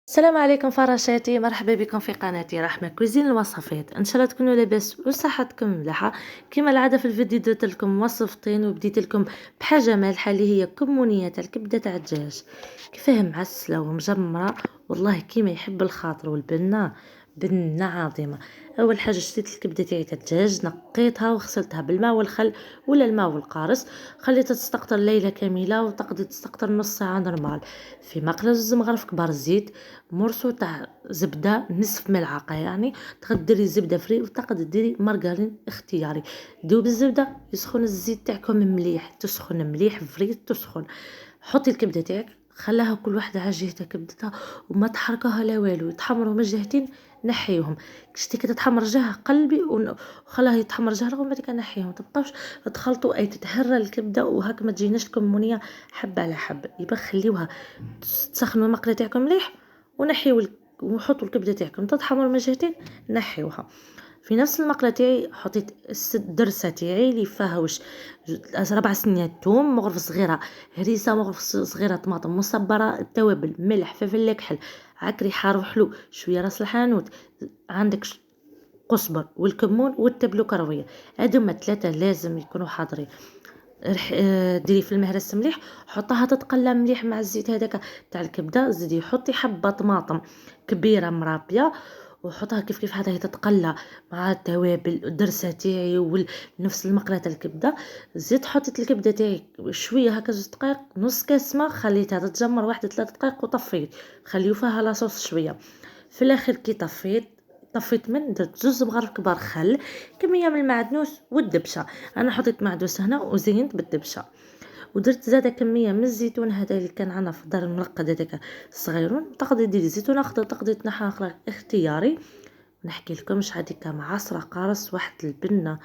السلام عليكم فراشاتي، مرحبا بكم في قناتي رحمة كوزين الوصفات. ان شاء الله تكونوا لاباس وصحتكم مليحه. كما العاده في الفيديو درت لكم وصفتين وبديت لكم بحاجه مالحه اللي هي كمونيه تاع الكبده تاع الدجاج، كيفاه معسله ومجمره. والله كيما يحب الخاطر والبنه، بنه عظيمه. اول حاجه شريت الكبده تاع الدجاج، نقيتها وغسلتها بالماء والخل ولا الماء والقارص، خليتها تستقطر ليله كامله وتقدر تستقطر نص ساعه نورمال. في مقله زوز مغرف كبار زيت، مرسو تاع زبده نصف ملعقه، يعني تقدر ديري زبده فري وتقدر ديري مارغرين اختياري. دوب الزبده، يسخن الزيت تاعكم مليح، تسخن مليح فري تسخن. حطي الكبده تاعك، خلاها كل واحده على جهتها كبدتها وما تحركوها لا والو، يتحمروا من الجهتين نحيهم. كشتي كده تحمر جهه قلبي وخلاها يتحمر جهه رغم بعد نحيهم. تبقاوش تخلطوا اي تتهرى الكبده وهاك ما تجيناش لكم منيه حبه على حبه. يبقى خليوها تسخنوا المقله تاعكم مليح ونحيو وحطوا الكبده تاعكم تتحمر من جهتين نحيوها. في نفس المقله تاعي حطيت الدرسه تاعي اللي فيها واش 4 سنيات ثوم، مغرفه صغيره هريسه، مغرفه صغيره طماطم مصبره، التوابل ملح فلفل كحل عكري حار وحلو، شويه راس الحانوت، عندك قزبر والكمون والتبلو كرويه. هادو ما 3 لازم يكونوا حاضرين. رح ديري في المهرس مليح، حطها تتقلى مليح مع الزيت هذاك تاع الكبده. زيدي حطي حبه طماطم كبيره مرابيه وحطها كيف كيف هذا تتقلى مع التوابل الدرسه تاعي ونفس المقله تاع الكبده. زيد حطيت الكبده تاعي شويه هكا 2 دقائق، نص كاس ما، خليتها تتجمر 1 3 دقائق وطفيت. خليو فيها لاصوص شويه. في الاخر كي طفيت من درت 2 مغارف كبار خل، كميه من المعدنوس والدبشه. انا حطيت معدوس هنا وزينت بالدبشه، ودرت زاده كميه من الزيتون هذا اللي كان عندنا في الدار المرقد هذاك الصغيرون. تقدري ديري زيتون اخضر، تقدري تنحى اخضر اختياري. نحكي لكم هذيك معصره قارص واحد البنه،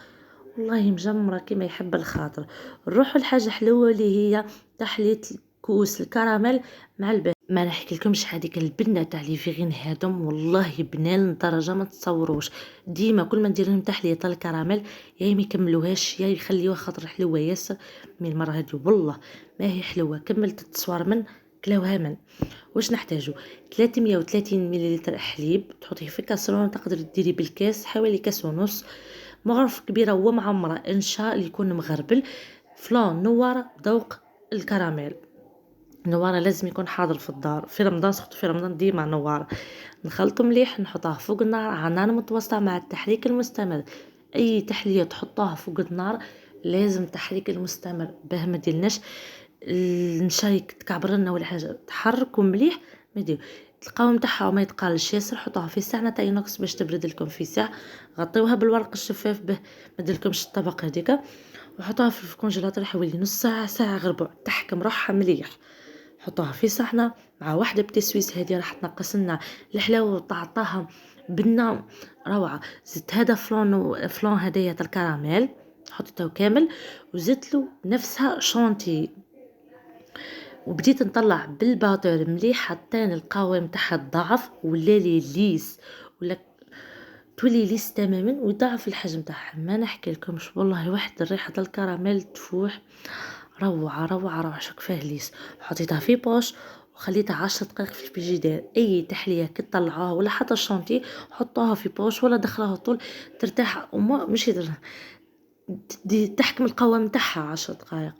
والله مجمره كما يحب الخاطر. نروحوا لحاجه حلوه اللي هي تحليه كوس الكراميل مع البن. ما نحكي لكمش هذيك البنه تاع لي فيغين هادم، والله بنان لدرجه ما تصوروش. ديما كل ما ندير لهم تحليه تاع الكراميل يا ما يكملوهاش يا يخليوها خاطر حلوه ياسر. من المره هذه والله ما هي حلوه، كملت التصوير من كلاوها من. واش نحتاجو؟ 330 مليلتر حليب، تحطيه في كاسرونه، تقدر ديري بالكاس حوالي كاس ونص. مغرف كبيره ومعمره انشاء اللي يكون مغربل. فلان نواره ذوق الكراميل، نواره لازم يكون حاضر في الدار في رمضان، سخط في رمضان ديما نواره. نخلطه مليح، نحطها فوق النار على نار متوسطه مع التحريك المستمر. اي تحليه تحطها فوق النار لازم تحريك المستمر باه ما ديلناش النشايك تكعبرنا ولا حاجه. تحركوا مليح ما دير القوام تاعها وما يتقالش ياسر. حطوها في ساعه تاع اينوكس باش تبرد لكم في ساعه. غطيوها بالورق الشفاف به ما ديرلكمش الطبق هذيك، وحطوها في الكونجيلاتور حوالي نص ساعه ساعه غير ربع تحكم روحها مليح. حطوها في صحنه مع واحده بتي سويس، هذه راح تنقص لنا الحلاوه وتعطاها بنه روعه. زدت هذا فلان هدايا تاع الكراميل، حطيته كامل وزدت له نفسها شونتي، وبديت نطلع بالباطور مليح حتى القوام تاعها ضعف ولا لي ليس، ولا تولي ليس تماما ويضعف الحجم تاعها. ما نحكي لكمش والله واحد الريحه تاع الكراميل تفوح، روعه روعه روعه. شوك فيه ليس. حطيتها في بوش وخليتها 10 دقائق في الفريجيدير. اي تحليه كي تطلعوها ولا حتى الشونتي حطوها في بوش ولا دخلوها طول ترتاح وما مش تحكم القوام تاعها 10 دقائق.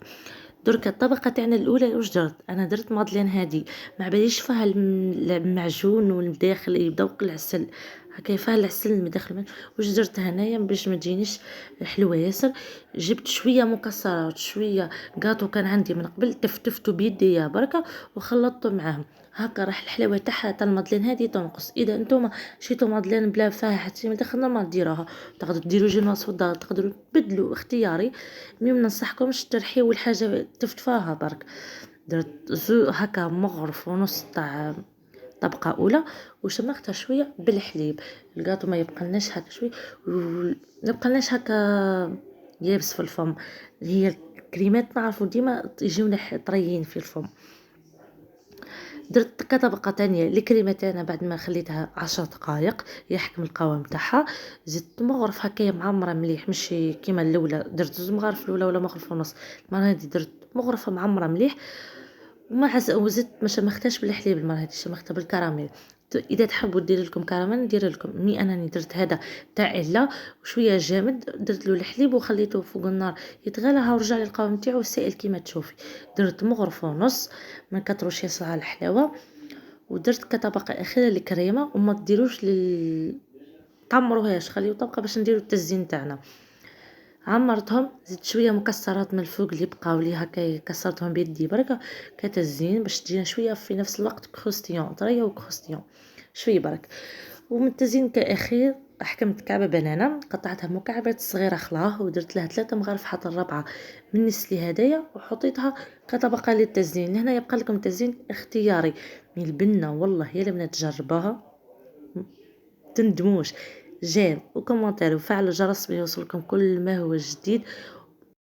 درك الطبقه تاعنا الاولى واش درت؟ انا درت مادلين هادي ما باليش فيها المعجون والداخل يذوق العسل هكا، فيها العسل المداخل. واش درت هنايا باش ما تجينيش حلوه ياسر؟ جبت شويه مكسرات شويه قاطو كان عندي من قبل، تفتفتو بيديا بركه وخلطته معاهم هكا، راح الحلاوه تاعها تاع المادلين هذه تنقص. اذا انتم شيتو مادلين بلا فيها حتى مدخلنا ما ديروها، تقدروا ديروا جينواس في الدار، تقدروا تبدلوا اختياري. مي مننصحكمش ترحيوا الحاجه تفتفاها برك. درت هكا مغرف ونص تاع طبقه اولى وشمختها شويه بالحليب. الكاطو ما يبقلناش هكا شويه نبقلناش هكا يابس في الفم. هي الكريمات نعرفوا ديما يجيونا طريين في الفم. درت كطبقه تانية الكريمه تاعنا بعد ما خليتها 10 دقائق يحكم القوام تاعها. زدت مغرف هكايا معمره مليح، مش كيما الاولى درت 2 مغارف الاولى ولا مغرف ونص. المره هذه درت مغرفه معمره مليح وزدت ما اختاش بالحليب المرة هادي، شمختها بالكراميل. اذا تحبوا دير لكم كراميل ندير لكم، مي انني درت هذا تاع عله وشويه جامد، درت له الحليب وخليته فوق النار يتغلى، ها ورجع لي القوام تاعو سائل كيما تشوفي. درت مغرف ونص، ما كتروش يصلها الحلاوه. ودرت كطبقه اخيره الكريمه، وما ديروش طمروهاش، خليو طبقه باش نديرو التزيين تاعنا. عمرتهم، زدت شويه مكسرات من الفوق اللي بقاو لي هكا، كسرتهم بيدي برك كتزيين باش تجينا شويه في نفس الوقت كروستيون، طريه وكروستيون شويه برك. ومن التزيين كاخير حكمت كعبه بنانه، قطعتها مكعبات صغيره خلاه، ودرت لها 3 مغارف حتى الرابعه من نسلي هدايا، وحطيتها كطبقه للتزيين. هنا يبقى لكم تزيين اختياري من البنه، والله يا البنات تجربوها تندموش. جيم وكومنتير وفعلوا الجرس بيوصلكم كل ما هو جديد.